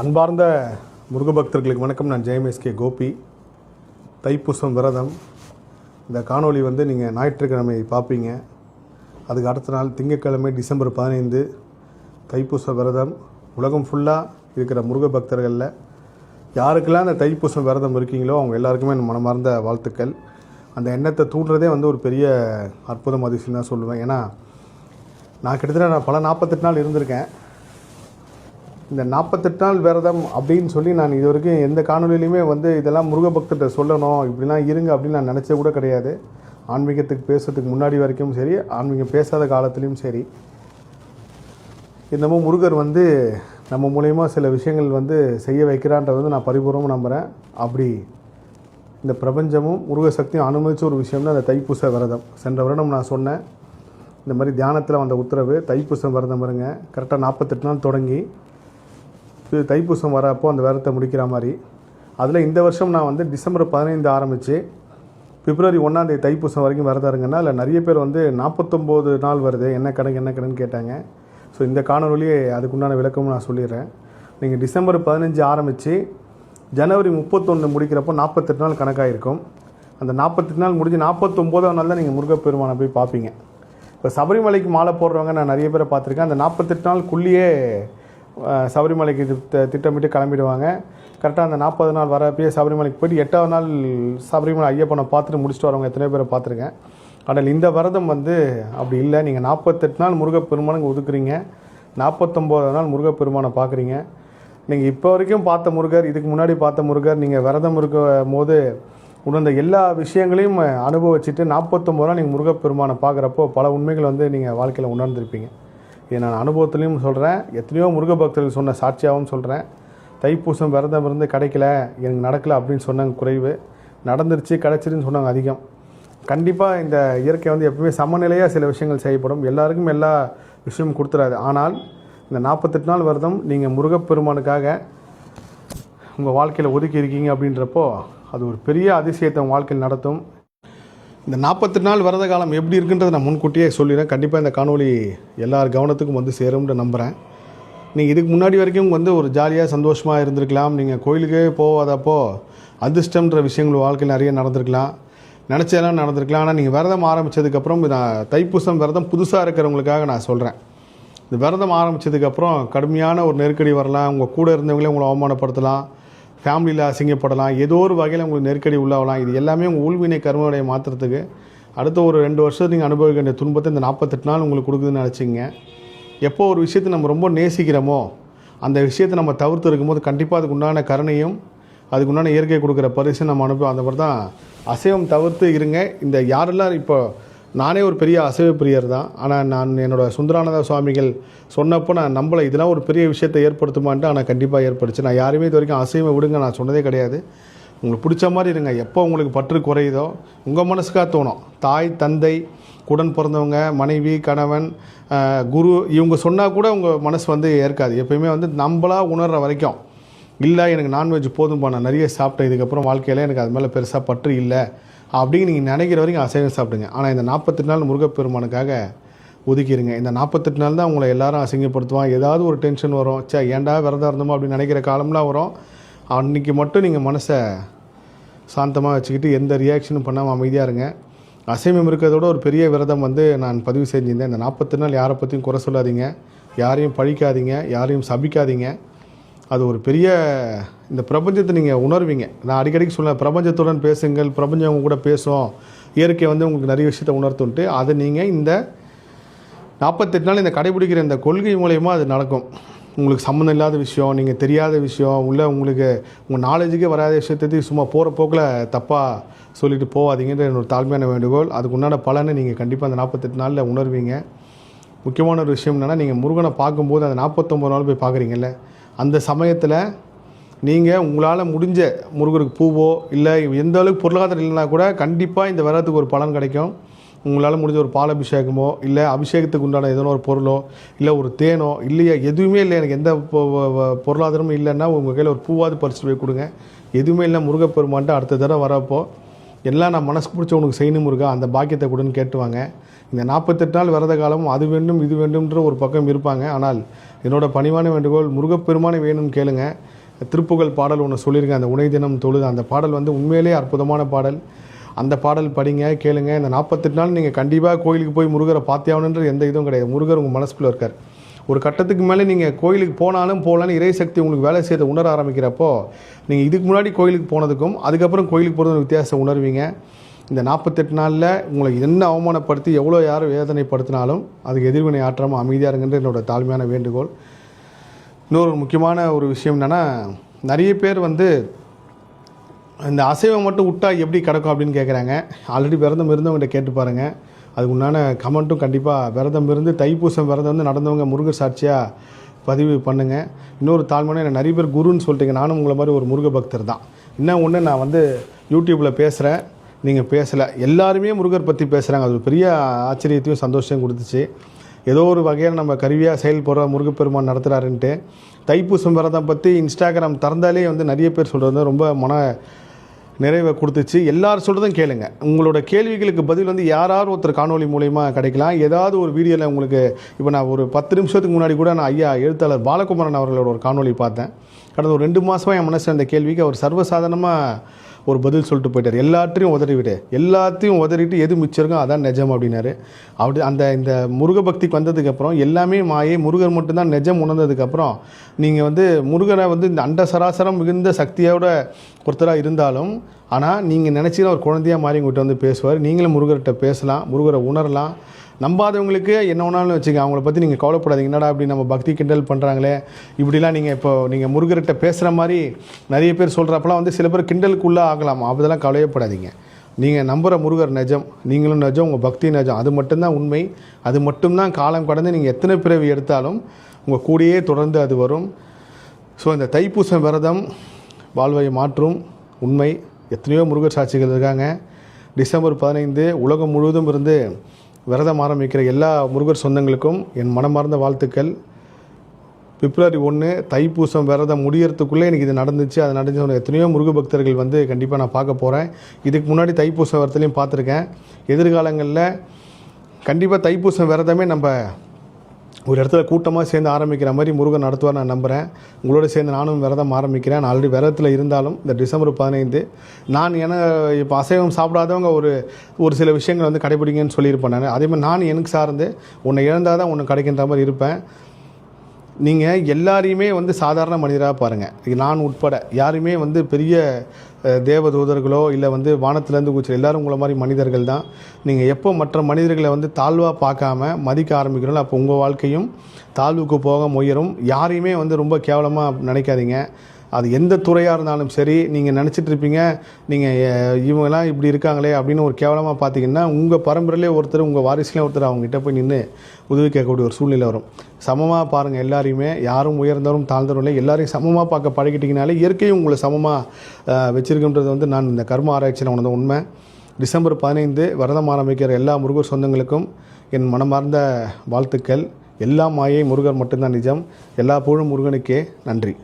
அன்பார்ந்த முருகபக்தர்களுக்கு வணக்கம். நான் ஜெயமேஸ்கே கோபி. தைப்பூசம் விரதம். இந்த காணொளி நீங்கள் ஞாயிற்றுக்கிழமை பார்ப்பீங்க. அதுக்கு அடுத்த நாள் திங்கட்கிழமை டிசம்பர் 15 தைப்பூச விரதம். உலகம் ஃபுல்லாக இருக்கிற முருகபக்தர்களில் யாருக்கெல்லாம் அந்த தைப்பூசம் விரதம் இருக்கீங்களோ அவங்க எல்லாருக்குமே மனமார்ந்த வாழ்த்துக்கள். அந்த எண்ணத்தை தூண்டுறதே ஒரு பெரிய அற்புதம், அதிசயம் தான் சொல்லுவேன். ஏன்னா நான் கிட்டத்தட்ட பல 48 நாள் இருந்திருக்கேன். இந்த 48 நாள் விரதம் அப்படின்னு சொல்லி நான் இது வரைக்கும் எந்த காணொலியிலையுமே இதெல்லாம் முருகபக்தர்கிட்ட சொல்லணும், இப்படிலாம் இருங்க அப்படின்னு நான் நினச்ச கூட கிடையாது. ஆன்மீகத்துக்கு பேசுறதுக்கு முன்னாடி வரைக்கும் சரி, ஆன்மீகம் பேசாத காலத்துலேயும் சரி, இன்னமும் முருகர் நம்ம மூலயமா சில விஷயங்கள் செய்ய வைக்கிறான்றது நான் பரிபூர்ணமாக நம்புகிறேன். அப்படி இந்த பிரபஞ்சமும் முருக சக்தியும் அனுமதிச்ச ஒரு விஷயம் தான் அந்த தைப்பூச விரதம். சென்ற வருடம் நான் சொன்னேன், இந்த மாதிரி தியானத்தில் வந்த உத்தரவு தைப்பூசம் விரதம் இருங்க. கரெக்டாக 48 நாள் தொடங்கி தைப்பூசம் வரப்போ அந்த விரதத்தை முடிக்கிற மாதிரி. அதில் இந்த வருஷம் நான் டிசம்பர் 15 ஆரம்பித்து பிப்ரவரி 1 தைப்பூசம் வரைக்கும் விரதம் இருங்கன்னா அதில் நிறைய பேர் 49 நாள் வருது, என்ன கணக்குன்னு கேட்டாங்க. ஸோ இந்த காணொலியே அதுக்குண்டான விளக்கமும் நான் சொல்லிடுறேன். நீங்கள் டிசம்பர் 15 ஆரம்பித்து ஜனவரி 31 முடிக்கிறப்போ 48 நாள் கணக்காக இருக்கும். அந்த 48 நாள் முடிஞ்சு 49ஆம் நாள் தான் நீங்கள் முருகப்பெருமானை போய் பார்ப்பீங்க. இப்போ சபரிமலைக்கு மாலை போடுறவங்க நான் நிறைய பேரை பார்த்துருக்கேன். அந்த 48 நாளுக்குள்ளேயே சபரிமலைக்கு திட்டமிட்டு கிளம்பிடுவாங்க. கரெக்டாக அந்த 40 நாள் வரப்பயே சபரிமலைக்கு போய்ட்டு 8ஆவது நாள் சபரிமலை ஐயப்பனை பார்த்துட்டு முடிச்சுட்டு வரவங்க எத்தனை பேரை பார்த்துருக்கேன். ஆனால் இந்த விரதம் அப்படி இல்லை. நீங்கள் 48 நாள் முருகப்பெருமானுக்கு ஒதுக்குறீங்க, 49ஆவது நாள் முருகப்பெருமானை பார்க்குறீங்க. நீங்கள் இப்போ வரைக்கும் பார்த்த முருகர், இதுக்கு முன்னாடி பார்த்த முருகர், நீங்கள் விரதம் இருக்கும் போது உணர்ந்த எல்லா விஷயங்களையும் அனுபவிச்சுட்டு 49 நாள் நீங்கள் முருகப்பெருமானை பார்க்குறப்போ பல உண்மைகள் நீங்கள் வாழ்க்கையில் உணர்ந்திருப்பீங்க. இதை நான் அனுபவத்துலேயும் சொல்கிறேன், எத்தனையோ முருகபக்தர்கள் சொன்ன சாட்சியாகவும் சொல்கிறேன். தைப்பூசம் விரதம் இருந்து கிடைக்கல, எனக்கு நடக்கலை அப்படின்னு சொன்னாங்க குறைவு, நடந்துருச்சு கிடைச்சிருன்னு சொன்னாங்க அதிகம். கண்டிப்பாக இந்த இயற்கை எப்பவுமே சமநிலையாக சில விஷயங்கள் செய்யப்படும். எல்லாருக்கும் எல்லா விஷயமும் கொடுத்துடாது. ஆனால் இந்த 48 நாள் விரதம் நீங்கள் முருகப்பெருமானுக்காக உங்கள் வாழ்க்கையில் ஒதுக்கி இருக்கீங்க அப்படின்றப்போ அது ஒரு பெரிய அதிசயத்தை உங்கள் வாழ்க்கையில் நடத்தும். இந்த 48 நாள் விரத காலம் எப்படி இருக்குன்றதை நான் முன்கூட்டியே சொல்லிடுறேன். கண்டிப்பாக இந்த காணொலி எல்லார் கவனத்துக்கும் சேரும்னு நம்புகிறேன். நீங்கள் இதுக்கு முன்னாடி வரைக்கும் ஒரு ஜாலியாக சந்தோஷமாக இருந்திருக்கலாம். நீங்கள் கோயிலுக்கே போகாதப்போ அதிர்ஷ்டம்ன்ற விஷயங்கள் வாழ்க்கையில் நிறைய நடந்திருக்கலாம், நினச்சதெல்லாம் நடந்திருக்கலாம். ஆனால் நீங்கள் விரதம் ஆரம்பித்ததுக்கப்புறம், நான் தைப்பூசம் விரதம் புதுசாக இருக்கிறவங்களுக்காக நான் சொல்கிறேன், இந்த விரதம் ஆரம்பித்ததுக்கப்புறம் கடுமையான ஒரு நெருக்கடி வரலாம். உங்கள் கூட இருந்தவங்களே உங்களை அவமானப்படுத்தலாம், ஃபேமிலியில் அசிங்கப்படலாம், ஏதோ ஒரு வகையில் உங்களுக்கு நெருக்கடி உள்ளாகலாம். இது எல்லாமே உங்கள் ஊழ்வினை கர்மவினையை மாற்றுறதுக்கு அடுத்த ஒரு 2 வருஷத்துக்கு நீங்கள் அனுபவிக்க வேண்டிய துன்பத்தை இந்த 48 நாள் உங்களுக்கு கொடுக்குதுன்னு நினச்சிங்க. எப்போ ஒரு விஷயத்தை நம்ம ரொம்ப நேசிக்கிறோமோ அந்த விஷயத்தை நம்ம தவிர்த்து இருக்கும்போது கண்டிப்பாக அதுக்கு உண்டான கருணையும் அதுக்கு உண்டான இயற்கை கொடுக்குற பரிசு நம்ம அனுப்பி அந்த மாதிரி தான் அசைவம் தவிர்த்து இருங்க. இந்த யாரெல்லாம் இப்போ நானே ஒரு பெரிய அசைவ பிரியர் தான். ஆனால் நான் என்னோடய சுந்தரானந்த சுவாமிகள் சொன்னப்போ நான் நம்பலை இதெல்லாம் ஒரு பெரிய விஷயத்தை ஏற்படுத்துமான்ட்டு. ஆனால் கண்டிப்பாக ஏற்படுச்சு. நான் யாருமே இது வரைக்கும் அசைவம் விடுங்க நான் சொன்னதே கிடையாது. உங்களுக்கு பிடிச்ச மாதிரி இருங்க. எப்போ உங்களுக்கு பற்று குறையுதோ உங்கள் மனசுக்காக தோணும், தாய் தந்தை உடன் பிறந்தவங்க, மனைவி, கணவன், குரு, இவங்க சொன்னால் கூட உங்கள் மனசு ஏற்காது. எப்போயுமே நம்மளாக உணர்கிற வரைக்கும் இல்லை எனக்கு நான்வெஜ் போதும்பா, நான் நிறைய சாப்பிட்டேன், இதுக்கப்புறம் வாழ்க்கையில் எனக்கு அது மேலே பெருசாக பற்று இல்லை அப்படின்னு நீங்கள் நினைக்கிற வரைக்கும் அசைவம் சாப்பிடுங்க. ஆனால் இந்த 48 நாள் முருகப்பெருமானுக்காக ஒதுக்கிடுங்க. இந்த 48 நாள் தான் உங்களை எல்லாரும் அசிங்கப்படுத்துவான். ஏதாவது ஒரு டென்ஷன் வரும், ஏன்டா விரதம் இருந்தோமோ அப்படின்னு நினைக்கிற காலம்லாம் வரும். அன்றைக்கி மட்டும் நீங்கள் மனசை சாந்தமாக வச்சுக்கிட்டு எந்த ரியாக்ஷனும் பண்ணாமல் அமைதியாக இருங்க. அசைவம் இருக்கிறதோட ஒரு பெரிய விரதம் நான் பதிவு செஞ்சிருந்தேன். இந்த 48 நாள் யாரை பற்றியும் குறை சொல்லாதீங்க, யாரையும் பழிக்காதீங்க, யாரையும் சபிக்காதீங்க. அது ஒரு பெரிய இந்த பிரபஞ்சத்தை நீங்கள் உணர்வீங்க. நான் அடிக்கடிக்கு சொல்லுவேன், பிரபஞ்சத்துடன் பேசுங்கள், பிரபஞ்சம் அவங்க கூட பேசும், இயற்கை உங்களுக்கு நிறைய விஷயத்தை உணர்த்துன்ட்டு. அதை நீங்கள் இந்த 48 நாள் இந்த கடைபிடிக்கிற இந்த கொள்கை மூலயமா அது நடக்கும். உங்களுக்கு சம்மந்தம் இல்லாத விஷயம், நீங்கள் தெரியாத விஷயம், உங்களுக்கு உங்கள் நாலேஜுக்கே வராத விஷயத்தை சும்மா போகிற போக்கில் தப்பாக சொல்லிட்டு போகாதீங்கன்ற என்னோட தாழ்மையான வேண்டுகோள். அதுக்கு உண்டான பலனை நீங்கள் கண்டிப்பாக அந்த 48 நாளில் உணர்வீங்க. முக்கியமான ஒரு விஷயம் என்னென்னா, நீங்கள் முருகனை பார்க்கும்போது அந்த 49 நாள் போய் பார்க்குறீங்கல்ல, அந்த சமயத்தில் நீங்கள் உங்களால் முடிஞ்ச முருகருக்கு பூவோ இல்லை எந்த அளவுக்கு பொருளாதாரம் இல்லைனா கூட கண்டிப்பாக இந்த விரதத்துக்கு ஒரு பலன் கிடைக்கும். உங்களால் முடிஞ்ச ஒரு பால் அபிஷேகமோ இல்லை அபிஷேகத்துக்கு உண்டான ஏதோ ஒரு பொருளோ இல்லை ஒரு தேனோ இல்லையா, எதுவுமே இல்லை, எனக்கு எந்த பொருளாதாரமும் இல்லைன்னா உங்கள் கையில் ஒரு பூவாவது பறிச்சுட்டு போய் கொடுங்க. எதுவுமே இல்லை முருகப்பெருமான்ட்டு அடுத்த தடவை வரப்போ எல்லாம் நான் மனசுக்கு பிடிச்ச உனக்கு செய்யணும் முருகா, அந்த பாக்கியத்தை கொடுன்னு கேட்டுவாங்க. இந்த 48 நாள் விரத காலம் அது வேண்டும் இது வேண்டும்ன்ற ஒரு பக்கம் இருப்பாங்க. ஆனால் என்னோட பணிவான வேண்டுகோள், முருகப்பெருமானை வேணும்னு கேளுங்க. திருப்புகழ் பாடல் ஒன்று சொல்லியிருக்கேன், அந்த உணை தினம் தொழுது. அந்த பாடல் வந்து உண்மையிலே அற்புதமான பாடல். அந்த பாடல் படிங்க, கேளுங்க. இந்த 48 நாள் நீங்கள் கண்டிப்பாக கோயிலுக்கு போய் முருகரை பார்த்தியாகணுன்ற எந்த இதுவும் கிடையாது. முருகர் உங்கள் மனசுக்குள்ளே இருக்கார். ஒரு கட்டத்துக்கு மேலே நீங்கள் கோயிலுக்கு போனாலும் போகலான்னு இறைசக்தி உங்களுக்கு வேலை செய்த உணர ஆரம்பிக்கிறப்போ, நீங்கள் இதுக்கு முன்னாடி கோயிலுக்கு போனதுக்கும் அதுக்கப்புறம் கோயிலுக்கு போகிறதும் வித்தியாசம் உணர்வீங்க. இந்த 48 நாளில் உங்களை என்ன அவமானப்படுத்தி எவ்வளோ யாரும் வேதனைப்படுத்தினாலும் அதுக்கு எதிர்வினை ஆற்றாமல் அமைதியாக இருங்கன்ற என்னோட தாழ்மையான வேண்டுகோள். இன்னொரு முக்கியமான ஒரு விஷயம் என்னென்னா, நிறைய பேர் வந்து இந்த அசைவம் மட்டும் விட்டா எப்படி கிடக்கும் அப்படின்னு கேட்குறாங்க. ஆல்ரெடி விரதம் இருந்தவங்கள்ட்ட கேட்டு பாருங்கள். அதுக்கு உண்டான கமெண்ட்டும் கண்டிப்பாக விரதம் இருந்து தைப்பூசம் விரதம் வந்து நடந்தவங்க முருகர் சாட்சியாக பதிவு பண்ணுங்கள். இன்னொரு தாழ்மையான என்ன நிறைய பேர் குருன்னு சொல்லிட்டீங்க. நானும் உங்களை மாதிரி ஒரு முருக பக்தர் தான். இன்னும் ஒன்று, நான் வந்து யூடியூப்பில் பேசுகிறேன், நீங்கள் பேசலை. எல்லாருமே முருகர் பற்றி பேசுகிறாங்க. அது ஒரு பெரிய ஆச்சரியத்தையும் சந்தோஷத்தையும் கொடுத்துச்சு. ஏதோ ஒரு வகையில் நம்ம கருவியாக செயல்படுற முருகப்பெருமான் நடத்துகிறாருன்ட்டு. தைப்பூசம் விரதம் பற்றி இன்ஸ்டாகிராம் திறந்தாலே வந்து நிறைய பேர் சொல்கிறது ரொம்ப மன நிறைவை கொடுத்துச்சு. எல்லாரும் சொல்கிறதும் கேளுங்க. உங்களோட கேள்விகளுக்கு பதில் வந்து யாராவது ஒருத்தர் காணொலி மூலயமா கிடைக்கலாம். ஏதாவது ஒரு வீடியோவில் உங்களுக்கு இப்போ நான் ஒரு 10 நிமிஷத்துக்கு முன்னாடி கூட நான் ஐயா எழுத்தாளர் பாலகுமாரன் அவர்களோட ஒரு காணொலி பார்த்தேன். கடந்த ஒரு 2 மாதமாக என் மனசில் அந்த கேள்விக்கு அவர் சர்வசாதாரணமாக ஒரு பதில் சொல்லிட்டு போயிட்டார். எல்லாத்தையும் உதறிவிடு, எல்லாத்தையும் உதறிட்டு எது மிச்சம் இருக்கோ அதான் நிஜம் அப்படின்னாரு. அப்படி இந்த முருக பக்திக்கு வந்ததுக்கப்புறம் எல்லாமே மாயை, முருகர் மட்டும்தான் நிஜம் உணர்ந்ததுக்கப்புறம் நீங்கள் வந்து முருகனை வந்து இந்த அண்ட சராசரம் மிகுந்த சக்தியோட ஒருத்தராக இருந்தாலும், ஆனால் நீங்கள் நினச்சிங்கன்னா ஒரு குழந்தையாக மாறி உங்கள்கிட்ட வந்து பேசுவார். நீங்களும் முருகர்கிட்ட பேசலாம், முருகரை உணரலாம். நம்பாதவங்களுக்கு என்ன வேணாலும் வச்சுக்க, அவங்கள பற்றி நீங்கள் கவலைப்படாதீங்க. என்னடா அப்படி நம்ம பக்தி கிண்டல் பண்ணுறாங்களே இப்படிலாம் நீங்கள் முருகர்கிட்ட பேசுகிற மாதிரி நிறைய பேர் சொல்கிறப்பெல்லாம் வந்து சில பேர் கிண்டலுக்குள்ளே ஆகலாம். அதெல்லாம் கவலையப்படாதீங்க. நீங்கள் நம்புகிற முருகர் நிஜம், நீங்களும் நிஜம், உங்கள் பக்தி நிஜம். அது மட்டும்தான் உண்மை. அது மட்டும்தான் காலம் கடந்து நீங்கள் எத்தனை பிறவி எடுத்தாலும் உங்கள் கூடயே தொடர்ந்து அது வரும். ஸோ இந்த தைப்பூசம் விரதம் வாழ்வை மாற்றும் உண்மை. எத்தனையோ முருகர் சாட்சிகள் இருக்காங்க. டிசம்பர் 15 உலகம் முழுவதும் இருந்து விரதம் ஆரம்பிக்கிற எல்லா முருகர் சொந்தங்களுக்கும் என் மனமார்ந்த வாழ்த்துக்கள். பிப்ரவரி 1 தைப்பூசம் விரதம் முடியறதுக்குள்ளே எனக்கு இது நடந்துச்சு. அது நடந்து எத்தனையோ முருக பக்தர்கள் வந்து கண்டிப்பாக நான் பார்க்க போகிறேன். இதுக்கு முன்னாடி தைப்பூசம் விரதத்துலையும் பார்த்துருக்கேன். எதிர்காலங்களில் கண்டிப்பாக தைப்பூசம் விரதமே நம்ம ஒரு இடத்துல கூட்டமாக சேர்ந்து ஆரம்பிக்கிற மாதிரி முருகன் நடத்துவார் நான் நம்புகிறேன். உங்களோட சேர்ந்து நானும் விரதம் ஆரம்பிக்கிறேன். நான் ஆல்ரெடி விரதத்தில் இருந்தாலும் இந்த டிசம்பர் 15 நான் இப்போ அசைவம் சாப்பிடாதவங்க ஒரு சில விஷயங்கள் வந்து கடைபிடிங்கன்னு சொல்லியிருப்பேன் நான். அதேமாதிரி நான் எனக்கு சார்ந்து உன்னை இழந்தால் தான் உன்னை கிடைக்கின்ற மாதிரி இருப்பேன். நீங்கள் எல்லாரையுமே வந்து சாதாரண மனிதராக பாருங்கள். நான் உட்பட யாருமே வந்து பெரிய தேவதூதர்களோ இல்லை வந்து வானத்திலேருந்து குதிச்சு எல்லோரும் உங்களை மாதிரி மனிதர்கள் தான். நீங்கள் எப்போ மற்ற மனிதர்களை வந்து தாழ்வாக பார்க்காம மதிக்க ஆரம்பிக்கிறோம், அப்போ உங்கள் வாழ்க்கையும் தாழ்வுக்கு போக முயலும். யாரையுமே வந்து ரொம்ப கேவலமாக நினைக்காதீங்க. அது எந்த துறையாக இருந்தாலும் சரி. நீங்கள் நினச்சிட்டு இருப்பீங்க நீங்கள் இவங்கெல்லாம் இப்படி இருக்காங்களே அப்படின்னு ஒரு கேவலமாக பார்த்தீங்கன்னா, உங்கள் பரம்பரையிலே ஒருத்தர், உங்கள் வாரிசுலேயே ஒருத்தர் அவங்ககிட்ட போய் நின்று உதவி கேட்கக்கூடிய ஒரு சூழ்நிலை வரும். சமமாக பாருங்கள் எல்லாரையுமே. யாரும் உயர்ந்தவரும் தாழ்ந்தவரும் இல்லை. எல்லாரையும் சமமாக பார்க்க பழகிட்டிங்கனாலே இயற்கையும் உங்களை சமமாக வச்சுருக்குன்றது வந்து நான் இந்த கர்ம ஆராய்ச்சியில் உணர்ந்த உண்மை. டிசம்பர் 15 விரதம் ஆரம்பிக்கிற எல்லா முருகர் சொந்தங்களுக்கும் என் மனமார்ந்த வாழ்த்துக்கள். எல்லா மாயை முருகர் மட்டும்தான் நிஜம். எல்லா புகழும் முருகனுக்கே. நன்றி.